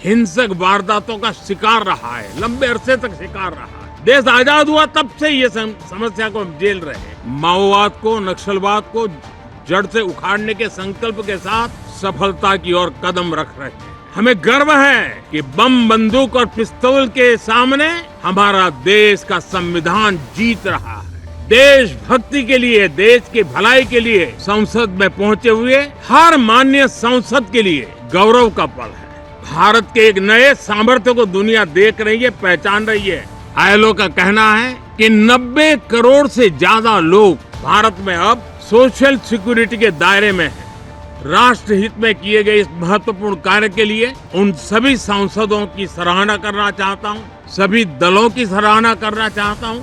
हिंसक वारदातों का शिकार रहा है, लंबे अरसे तक शिकार रहा है। देश आजाद हुआ तब से ये समस्या को हम झेल रहे हैं। माओवाद को, नक्सलवाद को जड़ से उखाड़ने के संकल्प के साथ सफलता की ओर कदम रख रहे हैं। हमें गर्व है कि बम, बंदूक और पिस्तौल के सामने हमारा देश का संविधान जीत रहा है। देशभक्ति के लिए, देश की भलाई के लिए संसद में पहुंचे हुए हर माननीय सांसद के लिए गौरव का पल है। भारत के एक नए सामर्थ्य को दुनिया देख रही है, पहचान रही है। आईएलओ का कहना है कि 90 करोड़ से ज्यादा लोग भारत में अब सोशल सिक्योरिटी के दायरे में हैं। राष्ट्र हित में किए गए इस महत्वपूर्ण कार्य के लिए उन सभी सांसदों की सराहना करना चाहता हूं, सभी दलों की सराहना करना चाहता हूं।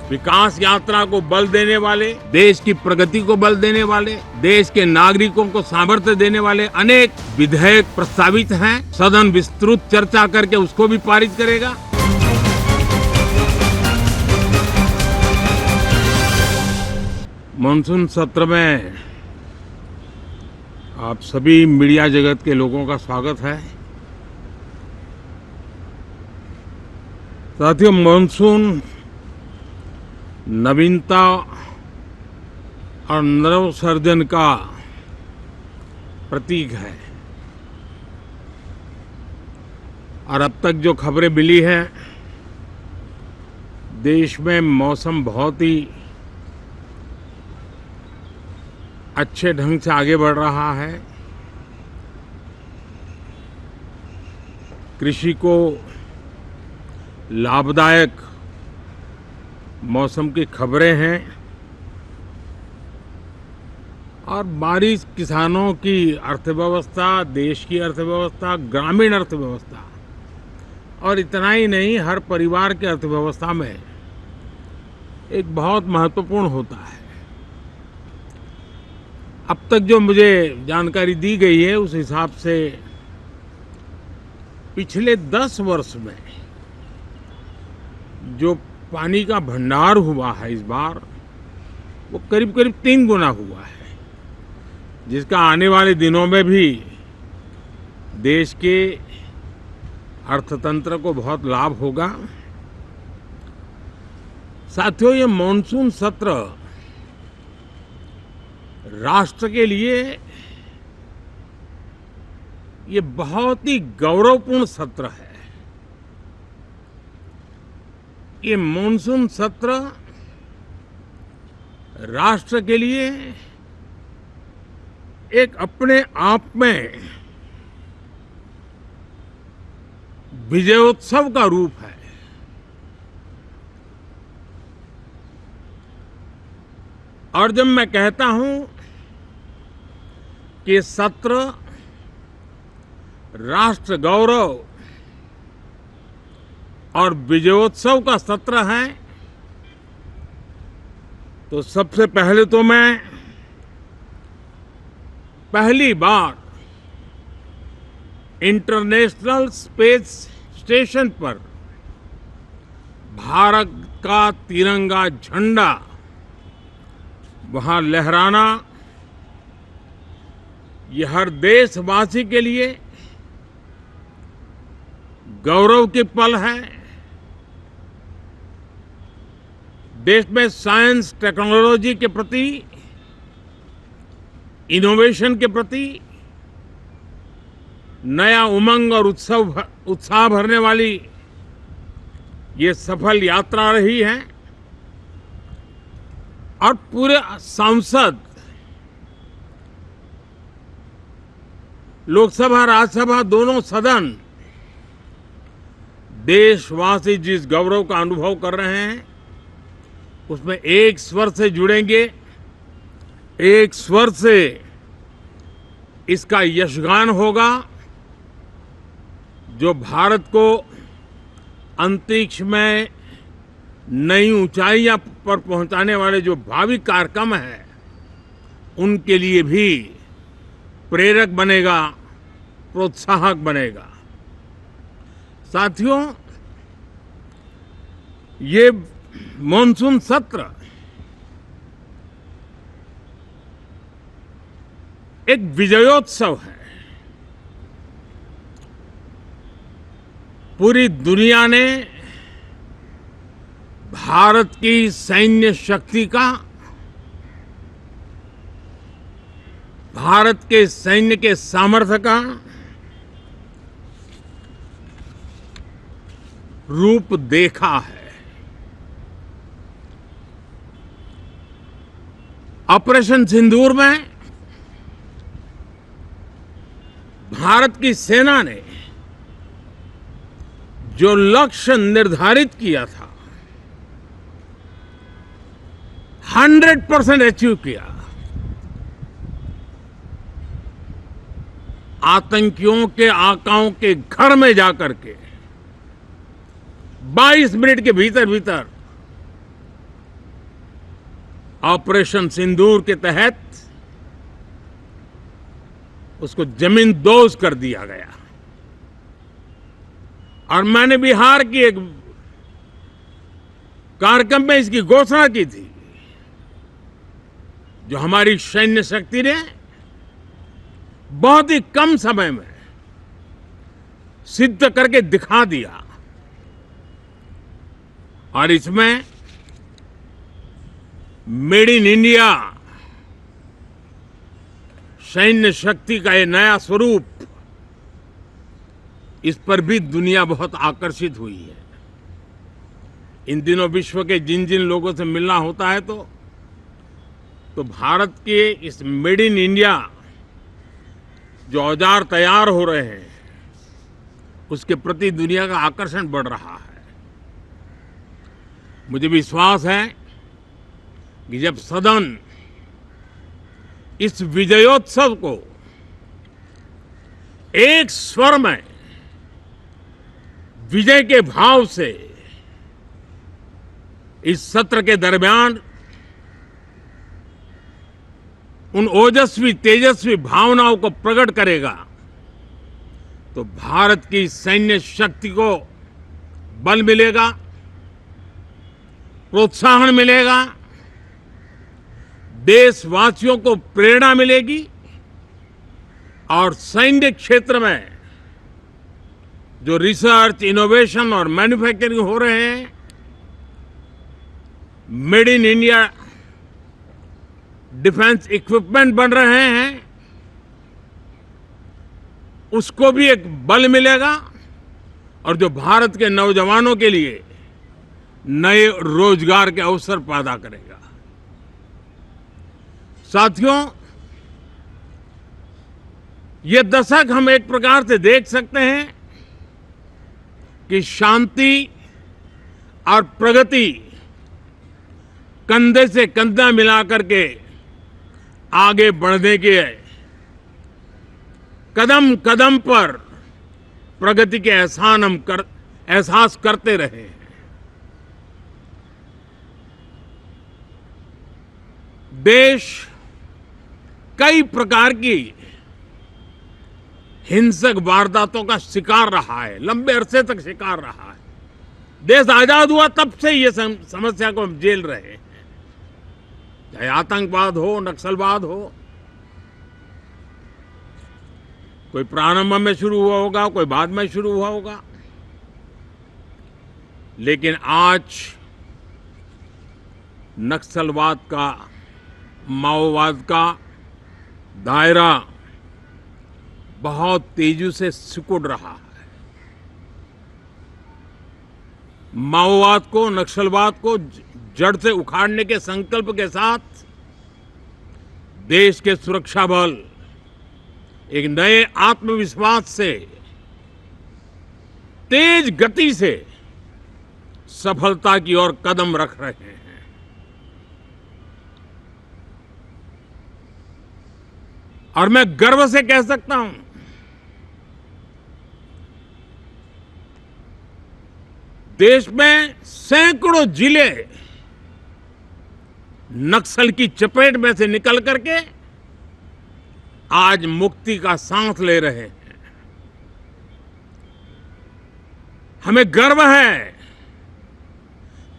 विकास यात्रा को बल देने वाले, देश की प्रगति को बल देने वाले, देश के नागरिकों को सामर्थ्य देने वाले अनेक विधेयक प्रस्तावित हैं। सदन विस्तृत चर्चा करके उसको भी पारित करेगा। मानसून सत्र में आप सभी मीडिया जगत के लोगों का स्वागत है। साथियों, मानसून नवीनता और नवसर्जन का प्रतीक है और अब तक जो खबरें मिली हैं, देश में मौसम बहुत ही अच्छे ढंग से आगे बढ़ रहा है। कृषि को लाभदायक मौसम की खबरें हैं और बारिश किसानों की अर्थव्यवस्था, देश की अर्थव्यवस्था, ग्रामीण अर्थव्यवस्था और इतना ही नहीं, हर परिवार की अर्थव्यवस्था में एक बहुत महत्वपूर्ण होता है। अब तक जो मुझे जानकारी दी गई है उस हिसाब से पिछले 10 वर्ष में जो पानी का भंडार हुआ है इस बार, वो करीब करीब 3 गुना हुआ है, जिसका आने वाले दिनों में भी देश के अर्थतंत्र को बहुत लाभ होगा। साथियों, ये मॉनसून सत्र राष्ट्र के लिए ये बहुत ही गौरवपूर्ण सत्र है। ये मॉनसून सत्र राष्ट्र के लिए एक अपने आप में विजयोत्सव का रूप है। और जब मैं कहता हूं कि सत्र राष्ट्र गौरव और विजयोत्सव का सत्र है, तो सबसे पहले तो मैं पहली बार इंटरनेशनल स्पेस स्टेशन पर भारत का तिरंगा झंडा वहां लहराना, ये हर देशवासी के लिए गौरव के पल है। देश में साइंस, टेक्नोलॉजी के प्रति, इनोवेशन के प्रति नया उमंग और उत्साह भरने वाली ये सफल यात्रा रही है और पूरे सांसद, लोकसभा राज्यसभा दोनों सदन देशवासी जिस गौरव का अनुभव कर रहे हैं उसमें एक स्वर से जुड़ेंगे, एक स्वर से इसका यशगान होगा, जो भारत को अंतरिक्ष में नई ऊंचाइयां पर पहुंचाने वाले जो भावी कार्यक्रम हैं उनके लिए भी प्रेरक बनेगा, प्रोत्साहक बनेगा। साथियों, ये मॉनसून सत्र एक विजयोत्सव है। पूरी दुनिया ने भारत की सैन्य शक्ति का, भारत के सैन्य के सामर्थ्य का रूप देखा है। ऑपरेशन सिंदूर में भारत की सेना ने जो लक्ष्य निर्धारित किया था 100% अचीव किया। आतंकियों के आकाओं के घर में जाकर के 22 मिनट के भीतर भीतर ऑपरेशन सिंदूर के तहत उसको जमींदोज कर दिया गया। और मैंने बिहार की एक कार्यक्रम में इसकी घोषणा की थी, जो हमारी सैन्य शक्ति ने बहुत ही कम समय में सिद्ध करके दिखा दिया। और इसमें मेड इन इंडिया सैन्य शक्ति का ये नया स्वरूप, इस पर भी दुनिया बहुत आकर्षित हुई है। इन दिनों विश्व के जिन जिन लोगों से मिलना होता है तो भारत के इस मेड इन इंडिया जो औजार तैयार हो रहे हैं, उसके प्रति दुनिया का आकर्षण बढ़ रहा है। मुझे विश्वास है कि जब सदन इस विजयोत्सव को एक स्वर में विजय के भाव से इस सत्र के दरमियान उन ओजस्वी तेजस्वी भावनाओं को प्रकट करेगा, तो भारत की सैन्य शक्ति को बल मिलेगा, प्रोत्साहन मिलेगा, देशवासियों को प्रेरणा मिलेगी और सैन्य क्षेत्र में जो रिसर्च, इनोवेशन और मैन्युफैक्चरिंग हो रहे हैं, made in India defence equipment बन रहे हैं, उसको भी एक बल मिलेगा और जो भारत के नौजवानों के लिए नए रोजगार के अवसर पैदा करेगा। साथियों, ये दशक हम एक प्रकार से देख सकते हैं कि शांति और प्रगति कंधे से कंधा मिलाकर के आगे बढ़ने के कदम कदम पर प्रगति के एहसास करते रहे हैं। देश कई प्रकार की हिंसक वारदातों का शिकार रहा है, लंबे अरसे तक शिकार रहा है। देश आजाद हुआ तब से ये समस्या को हम झेल रहे हैं, चाहे आतंकवाद हो, नक्सलवाद हो। कोई प्रारंभ में शुरू हुआ होगा, कोई बाद में शुरू हुआ होगा, लेकिन आज नक्सलवाद का, माओवाद का दायरा बहुत तेजी से सिकुड़ रहा है। माओवाद को, नक्सलवाद को जड़ से उखाड़ने के संकल्प के साथ देश के सुरक्षा बल एक नए आत्मविश्वास से, तेज गति से सफलता की ओर कदम रख रहे हैं। और मैं गर्व से कह सकता हूं, देश में सैकड़ों जिले नक्सल की चपेट में से निकल करके आज मुक्ति का सांस ले रहे हैं। हमें गर्व है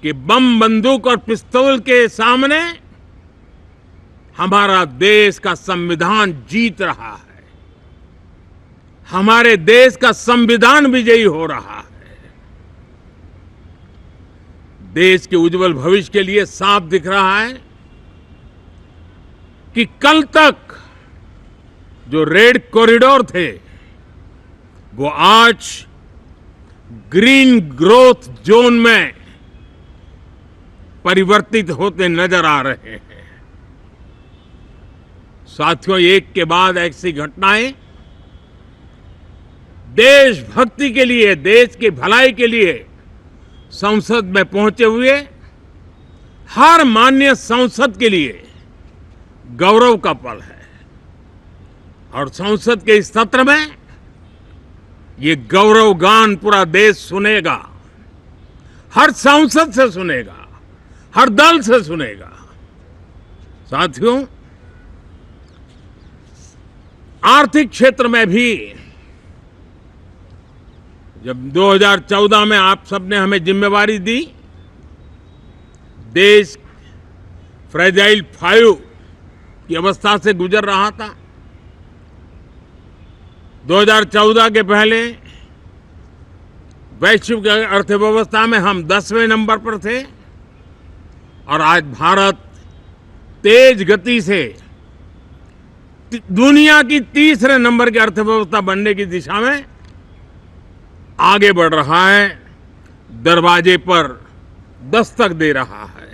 कि बम, बंदूक और पिस्तौल के सामने हमारा देश का संविधान जीत रहा है, हमारे देश का संविधान विजयी हो रहा है। देश के उज्जवल भविष्य के लिए साफ दिख रहा है कि कल तक जो रेड कॉरिडोर थे वो आज ग्रीन ग्रोथ जोन में परिवर्तित होते नजर आ रहे हैं। साथियों, एक के बाद ऐसी घटनाएं देशभक्ति के लिए, देश की भलाई के लिए संसद में पहुंचे हुए हर माननीय सांसद के लिए गौरव का पल है। और संसद के इस सत्र में ये गौरव गान पूरा देश सुनेगा, हर सांसद से सुनेगा, हर दल से सुनेगा। साथियों, आर्थिक क्षेत्र में भी जब 2014 में आप सबने हमें जिम्मेवारी दी, देश फ्रेजाइल 5 की अवस्था से गुजर रहा था। 2014 के पहले वैश्विक अर्थव्यवस्था में हम 10वें नंबर पर थे और आज भारत तेज गति से दुनिया की तीसरे नंबर की अर्थव्यवस्था बनने की दिशा में आगे बढ़ रहा है, दरवाजे पर दस्तक दे रहा है।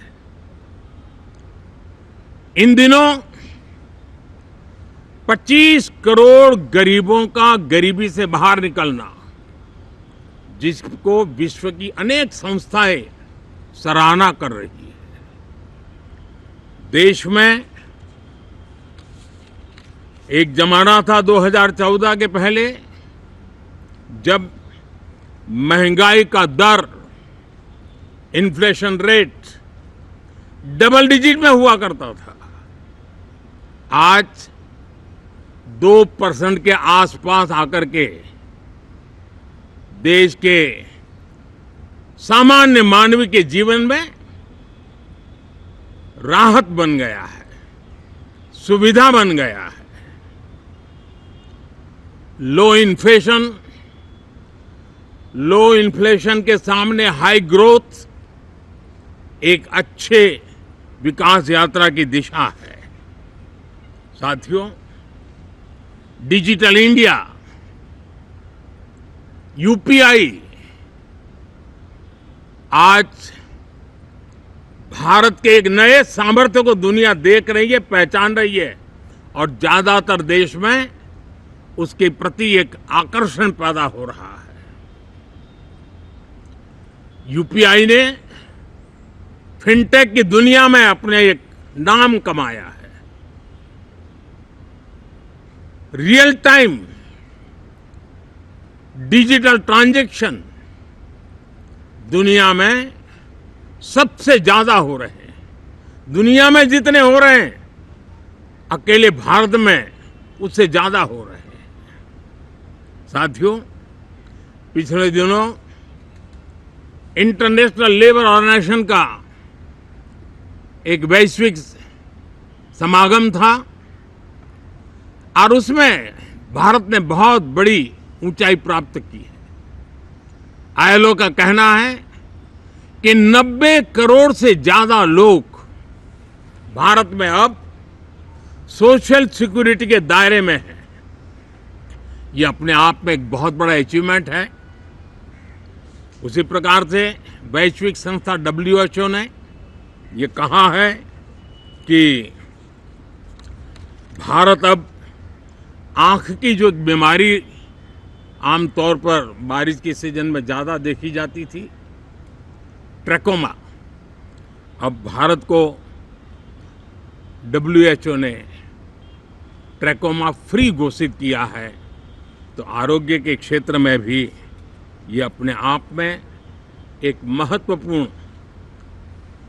इन दिनों 25 करोड़ गरीबों का गरीबी से बाहर निकलना, जिसको विश्व की अनेक संस्थाएं सराहना कर रही है। देश में एक जमाना था 2014 के पहले जब महंगाई का दर, इन्फ्लेशन रेट डबल डिजिट में हुआ करता था। आज 2% के आसपास आकर के देश के सामान्य मानव के जीवन में राहत बन गया है, सुविधा बन गया है। लो इन्फ्लेशन के सामने हाई ग्रोथ एक अच्छे विकास यात्रा की दिशा है। साथियों, डिजिटल इंडिया, यूपीआई आज भारत के एक नए सामर्थ्य को दुनिया देख रही है, पहचान रही है और ज्यादातर देश में उसके प्रति एक आकर्षण पैदा हो रहा है। यूपीआई ने फिनटेक की दुनिया में अपने एक नाम कमाया है। रियल टाइम डिजिटल ट्रांजैक्शन दुनिया में सबसे ज्यादा हो रहे हैं। दुनिया में जितने हो रहे हैं, अकेले भारत में उससे ज्यादा हो रहे हैं। साथियों, पिछले दिनों इंटरनेशनल लेबर ऑर्गेनाइजेशन का एक वैश्विक समागम था और उसमें भारत ने बहुत बड़ी ऊंचाई प्राप्त की है। आईएलओ का कहना है कि 90 करोड़ से ज्यादा लोग भारत में अब सोशल सिक्योरिटी के दायरे में हैं। ये अपने आप में एक बहुत बड़ा अचीवमेंट है। उसी प्रकार से वैश्विक संस्था WHO ने ये कहा है कि भारत अब आंख की जो बीमारी आमतौर पर बारिश के सीजन में ज़्यादा देखी जाती थी, ट्रैकोमा, अब भारत को WHO ने ट्रैकोमा फ्री घोषित किया है। तो आरोग्य के क्षेत्र में भी ये अपने आप में एक महत्वपूर्ण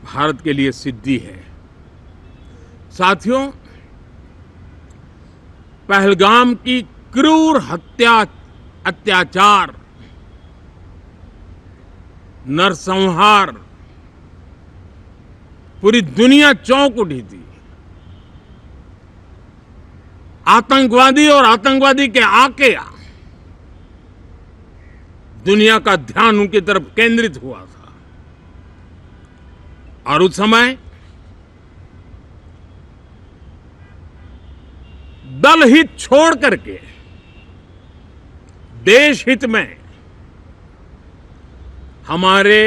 भारत के लिए सिद्धि है। साथियों, पहलगाम की क्रूर अत्याचार, नरसंहार, पूरी दुनिया चौंक उठी थी। आतंकवादी और आतंकवादी के आके दुनिया का ध्यान उनकी तरफ केंद्रित हुआ था। और उस समय दल हित छोड़ करके देश हित में हमारे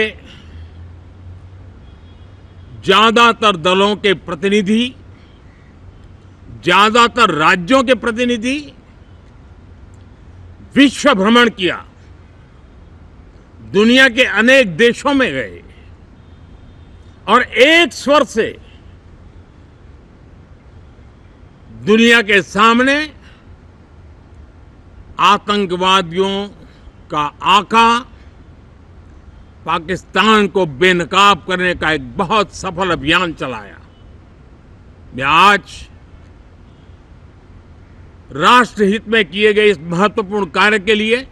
ज्यादातर दलों के प्रतिनिधि, ज्यादातर राज्यों के प्रतिनिधि विश्व भ्रमण किया, दुनिया के अनेक देशों में गए और एक स्वर से दुनिया के सामने आतंकवादियों का आका पाकिस्तान को बेनकाब करने का एक बहुत सफल अभियान चलाया। मैं आज राष्ट्रहित में किए गए इस महत्वपूर्ण कार्य के लिए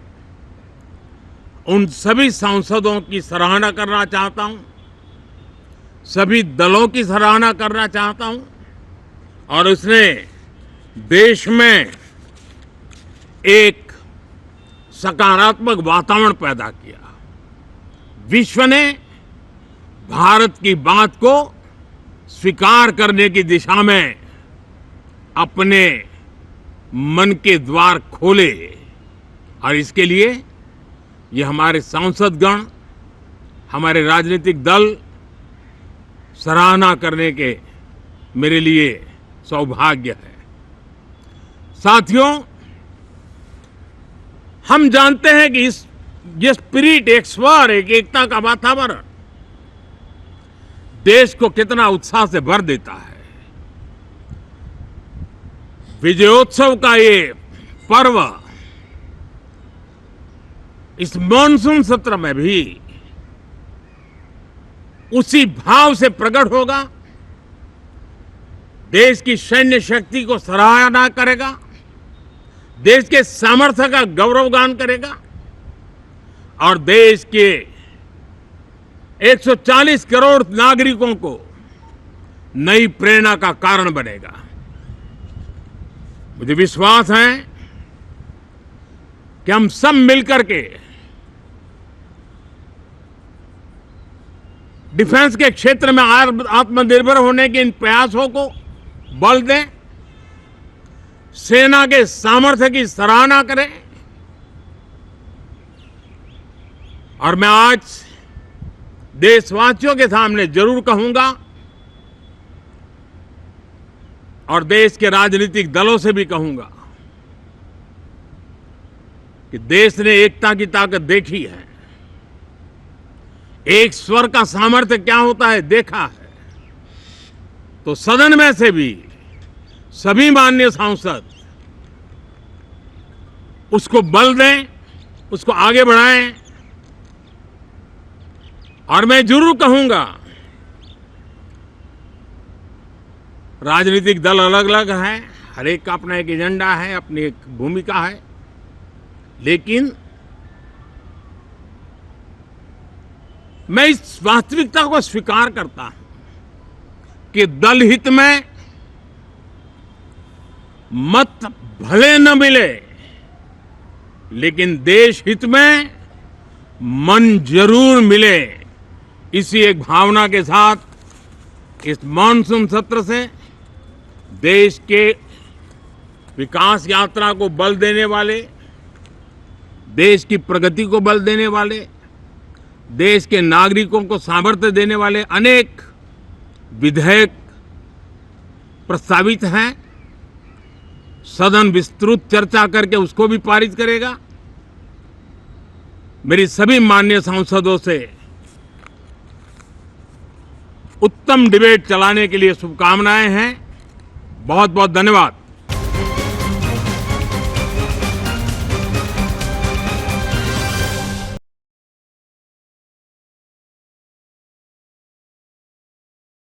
उन सभी सांसदों की सराहना करना चाहता हूं, सभी दलों की सराहना करना चाहता हूं और उसने देश में एक सकारात्मक वातावरण पैदा किया। विश्व ने भारत की बात को स्वीकार करने की दिशा में अपने मन के द्वार खोले और इसके लिए ये हमारे सांसदगण, हमारे राजनीतिक दल सराहना करने के मेरे लिए सौभाग्य है। साथियों, हम जानते हैं कि ये स्पिरिट, एक स्वर, एक एकता का वातावरण देश को कितना उत्साह से भर देता है। विजयोत्सव का ये पर्व इस मॉनसून सत्र में भी उसी भाव से प्रकट होगा। देश की सैन्य शक्ति को सराहना करेगा, देश के सामर्थ्य का गौरवगान करेगा और देश के 140 करोड़ नागरिकों को नई प्रेरणा का कारण बनेगा। मुझे विश्वास है कि हम सब मिलकर के डिफेंस के क्षेत्र में आत्मनिर्भर होने के इन प्रयासों को बल दें, सेना के सामर्थ्य की सराहना करें और मैं आज देशवासियों के सामने जरूर कहूंगा और देश के राजनीतिक दलों से भी कहूंगा कि देश ने एकता की ताकत देखी है, एक स्वर का सामर्थ्य क्या होता है देखा है। तो सदन में से भी सभी माननीय सांसद उसको बल दें, उसको आगे बढ़ाएं और मैं जरूर कहूंगा, राजनीतिक दल अलग अलग हैं, हर एक का अपना एक एजेंडा है, अपनी एक भूमिका है, लेकिन मैं इस वास्तविकता को स्वीकार करता हूं कि दल हित में मत भले न मिले, लेकिन देश हित में मन जरूर मिले। इसी एक भावना के साथ इस मॉनसून सत्र से देश के विकास यात्रा को बल देने वाले, देश की प्रगति को बल देने वाले, देश के नागरिकों को सामर्थ्य देने वाले अनेक विधेयक प्रस्तावित हैं। सदन विस्तृत चर्चा करके उसको भी पारित करेगा। मेरी सभी माननीय सांसदों से उत्तम डिबेट चलाने के लिए शुभकामनाएं हैं। बहुत बहुत धन्यवाद।